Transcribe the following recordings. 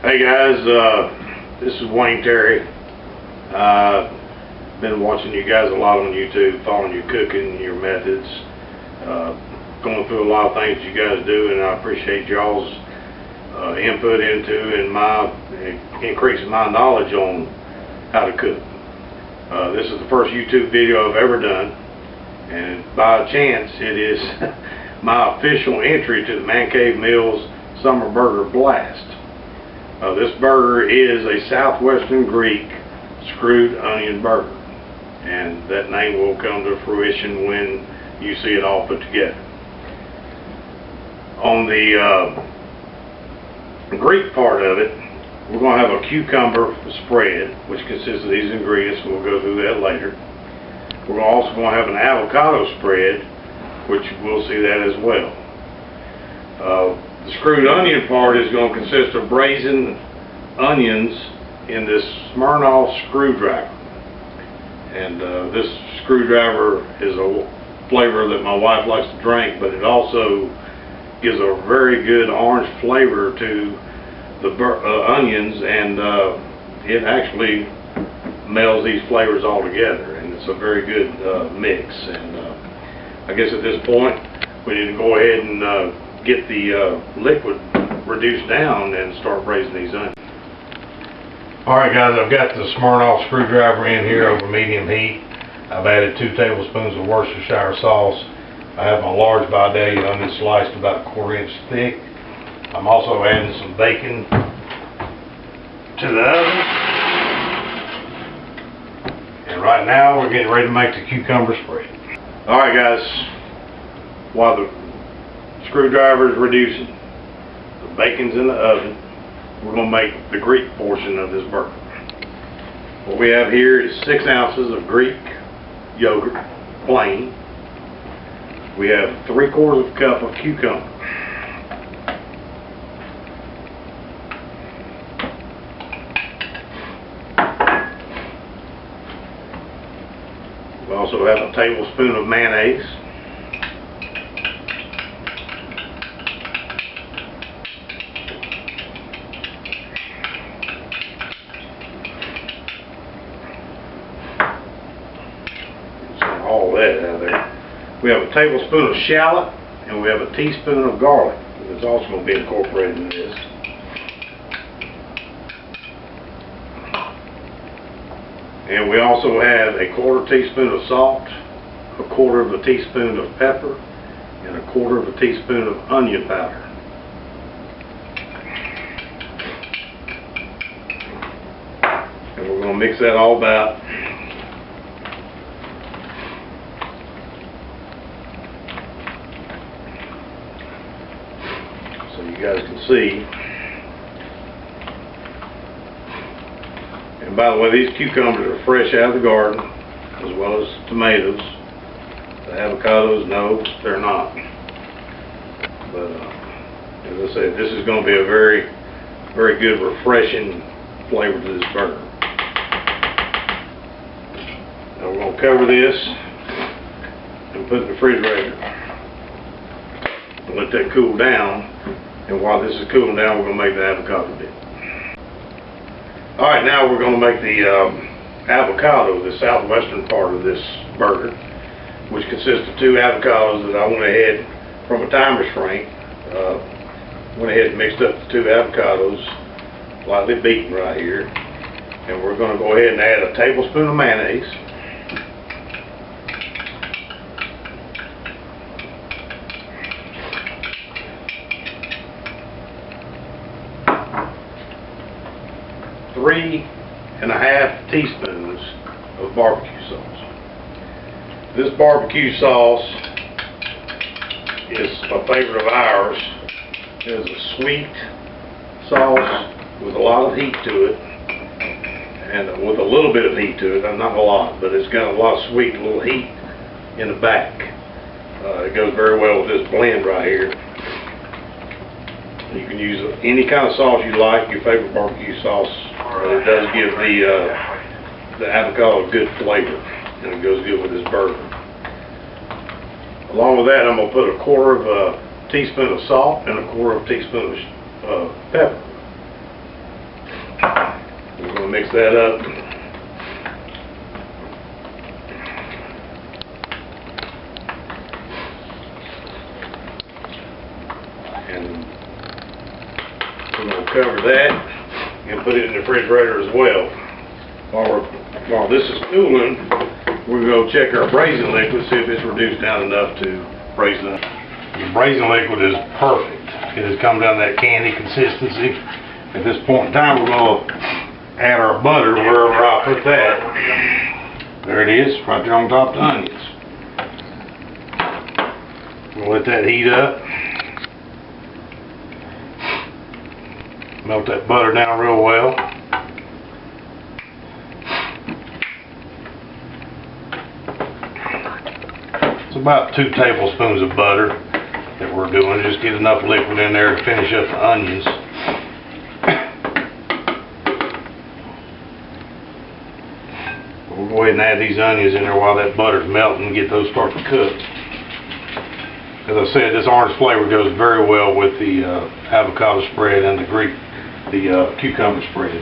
Hey guys, this is Wayne Terry. Been watching you guys a lot on YouTube, following your cooking, your methods, going through a lot of things you guys do, and I appreciate y'all's input into and my increasing my knowledge on how to cook. This is the first YouTube video I've ever done, and by chance it is my official entry to the ManCaveMeals Summer Burger Blast. This burger is a Southwestern Greek screwed onion burger, and that name will come to fruition when you see it all put together. On the Greek part of it, we're going to have a cucumber spread, which consists of these ingredients. We'll go through that later. We're also going to have an avocado spread, which we'll see that as well. The screwed onion part is going to consist of braised onions in this Smirnoff screwdriver. And this screwdriver is a flavor that my wife likes to drink, but it also gives a very good orange flavor to the onions, and it actually melds these flavors all together, and it's a very good mix. And I guess at this point we need to go ahead and get the liquid reduced down and start braising these onions. Alright guys, I've got the Smirnoff screwdriver in here over medium heat. I've added 2 tablespoons of Worcestershire sauce. I have my large Vidalia onion sliced about 1/4 inch thick. I'm also adding some bacon to the oven. And right now we're getting ready to make the cucumber spread. Alright guys, while the screwdriver is reducing, the bacon's in the oven, we're going to make the Greek portion of this burger. What we have here is 6 ounces of Greek yogurt, plain. We have 3/4 cup of cucumber. We also have a tablespoon of mayonnaise. All that out of there. We have a tablespoon of shallot, and we have a teaspoon of garlic that's also going to be incorporated in this. And we also have a 1/4 teaspoon of salt, a 1/4 teaspoon of pepper, and a 1/4 teaspoon of onion powder. And we're going to mix that all about. So you guys can see. And by the way, these cucumbers are fresh out of the garden, as well as tomatoes. The avocados, no, they're not. But as I said, this is going to be a very, very good, refreshing flavor to this burger. Now we're going to cover this and put it in the refrigerator and let that cool down. And while this is cooling down, we're going to make the avocado dip. Alright, now we're going to make the avocado, the Southwestern part of this burger, which consists of 2 avocados that I went ahead, from a timer shrink, went ahead and mixed up the 2 avocados, lightly beaten right here. And we're going to go ahead and add a tablespoon of mayonnaise. Three and a half teaspoons of barbecue sauce. This barbecue sauce is a favorite of ours. It is a sweet sauce with a lot of heat to it, and with a little bit of heat to it, not a lot, but it's got a lot of sweet little heat in the back. It goes very well with this blend right here. You can use any kind of sauce you like, your favorite barbecue sauce. It does give the avocado a good flavor, and it goes good with this burger. Along with that, I'm going to put a 1/4 teaspoon of salt and a 1/4 teaspoon of pepper. mix that up. And we're going to cover that and put it in the refrigerator as well. While this is cooling, we're going to check our braising liquid, see if it's reduced down enough to braise it. The braising liquid is perfect. It has come down to that candy consistency. At this point in time, we're going to add our butter wherever I put that. There it is, right there on top of the onions. We'll let that heat up. Melt that butter down real well. It's about 2 tablespoons of butter that we're doing. Just get enough liquid in there to finish up the onions. We'll go ahead and add these onions in there while that butter's melting and get those start to cook. As I said, this orange flavor goes very well with the avocado spread and the cucumber spread.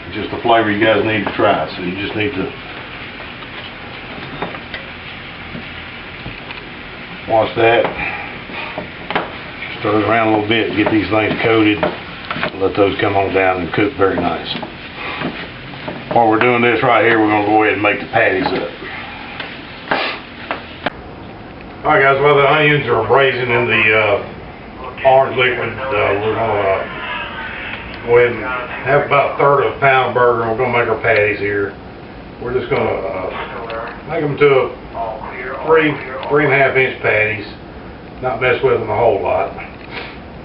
It's just a flavor you guys need to try, so you just need to watch that, stir it around a little bit, get these things coated, let those come on down and cook very nice. While we're doing this right here, we're going to go ahead and make the patties up. Alright guys, while the onions are braising in the orange liquid, we're going to go ahead and have about a third of a pound burger, and we're going to make our patties here. We're just going to make them to 3.5 inch patties, not mess with them a whole lot.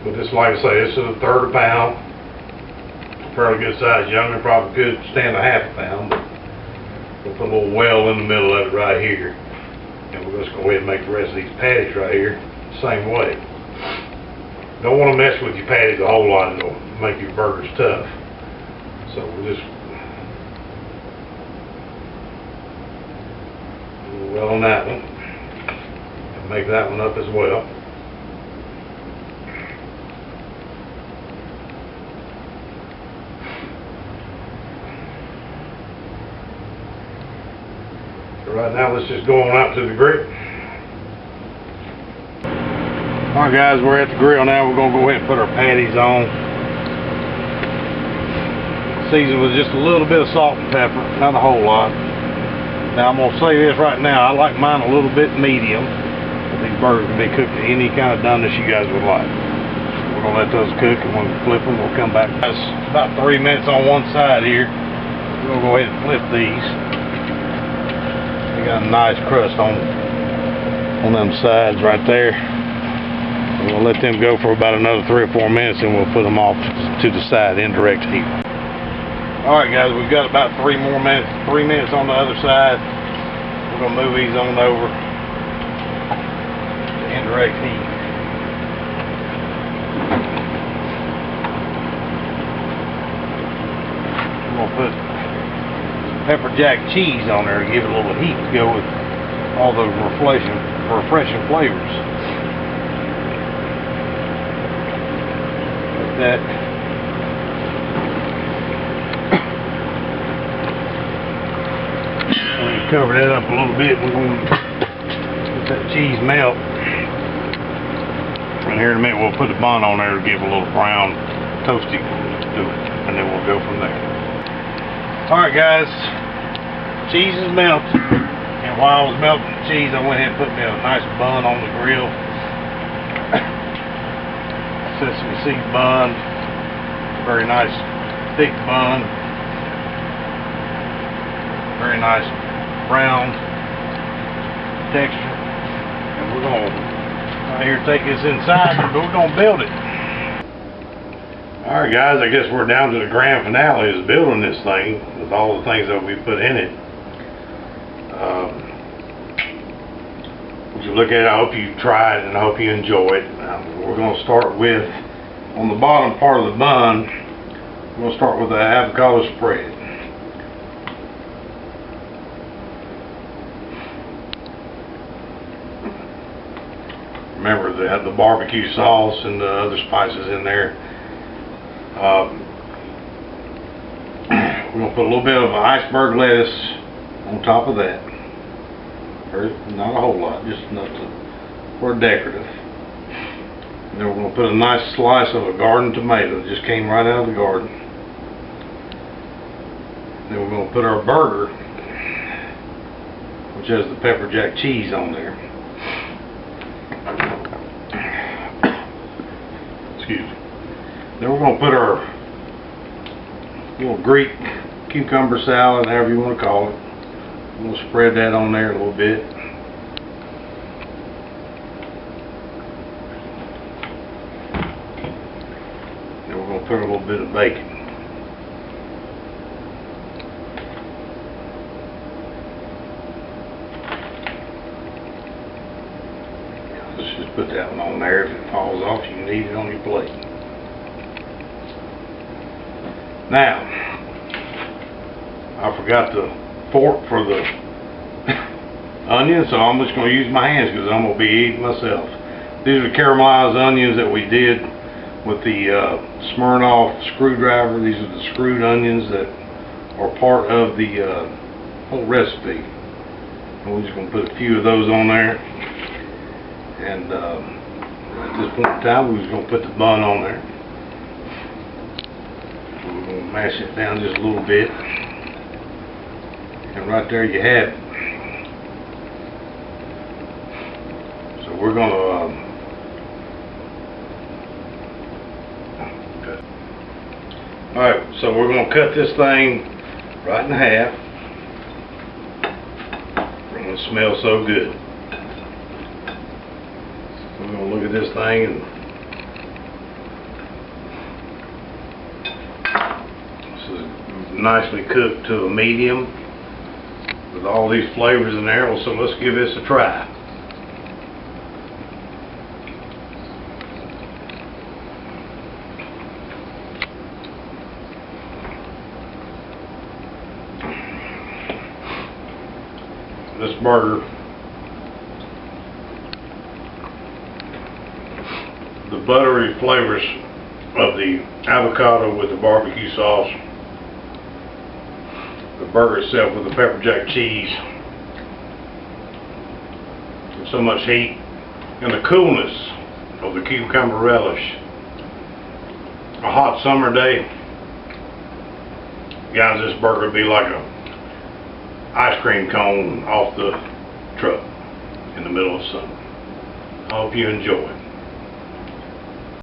But this, like I say, this is a third of a pound, fairly good size. Younger probably could stand a half a pound, but we'll put a little well in the middle of it right here. And we're just going to go ahead and make the rest of these patties right here the same way. Don't want to mess with your patties a whole lot, it'll make your burgers tough. So we'll just well on that one. And make that one up as well. So right now let's just go on out to the grill. Alright guys, we're at the grill now. We're going to go ahead and put our patties on. Seasoned with just a little bit of salt and pepper, not a whole lot. Now I'm going to say this right now, I like mine a little bit medium. These burgers can be cooked to any kind of doneness you guys would like. We're going to let those cook, and when we flip them, we'll come back. That's about 3 minutes on one side here. We're going to go ahead and flip these. They got a nice crust on them sides right there. We'll let them go for about another 3 or 4 minutes, and we'll put them off to the side, indirect heat. Alright guys, we've got about 3 minutes on the other side. We're going to move these on over to indirect heat. We're going to put pepper jack cheese on there to give it a little heat to go with all those refreshing flavors. That cover that up a little bit. We're going to let that cheese melt, and here in a minute we'll put the bun on there to give a little brown toasty to it, and then we'll go from there. Alright guys, cheese is melted, and while I was melting the cheese I went ahead and put me a nice bun on the grill. Sesame seed bun, very nice thick bun, very nice brown texture, and we're going to right here take this inside, but we're going to build it. Alright guys, I guess we're down to the grand finale is building this thing with all the things that we put in it. As you look at it, I hope you try it and I hope you enjoy it. We're going to start with, on the bottom part of the bun, we're going to start with the avocado spread. Remember, they had the barbecue sauce and the other spices in there. We're going to put a little bit of iceberg lettuce on top of that. Not a whole lot, just enough for decorative. And then we're going to put a nice slice of a garden tomato that just came right out of the garden. Then we're going to put our burger, which has the pepper jack cheese on there. Excuse me. Then we're going to put our little Greek cucumber salad, however you want to call it. We'll spread that on there a little bit. Then we're going to put a little bit of bacon. Let's just put that one on there. If it falls off, you can eat it on your plate. Now, I forgot the fork for the onions, so I'm just going to use my hands because I'm going to be eating myself. These are caramelized onions that we did with the Smirnoff screwdriver. These are the screwed onions that are part of the whole recipe. And we're just going to put a few of those on there. And at this point in time, we're just going to put the bun on there. We're going to mash it down just a little bit. And right there you have it. So we're going to alright, so we're going to cut this thing right in half. And it smells so good. So we're going to look at this thing and this is nicely cooked to a medium. With all these flavors in there, so let's give this a try. This burger, the buttery flavors of the avocado with the barbecue sauce, the burger itself with the pepper jack cheese, and so much heat, and the coolness of the cucumber relish. A hot summer day, guys, this burger would be like a ice cream cone off the truck in the middle of summer. I hope you enjoy it.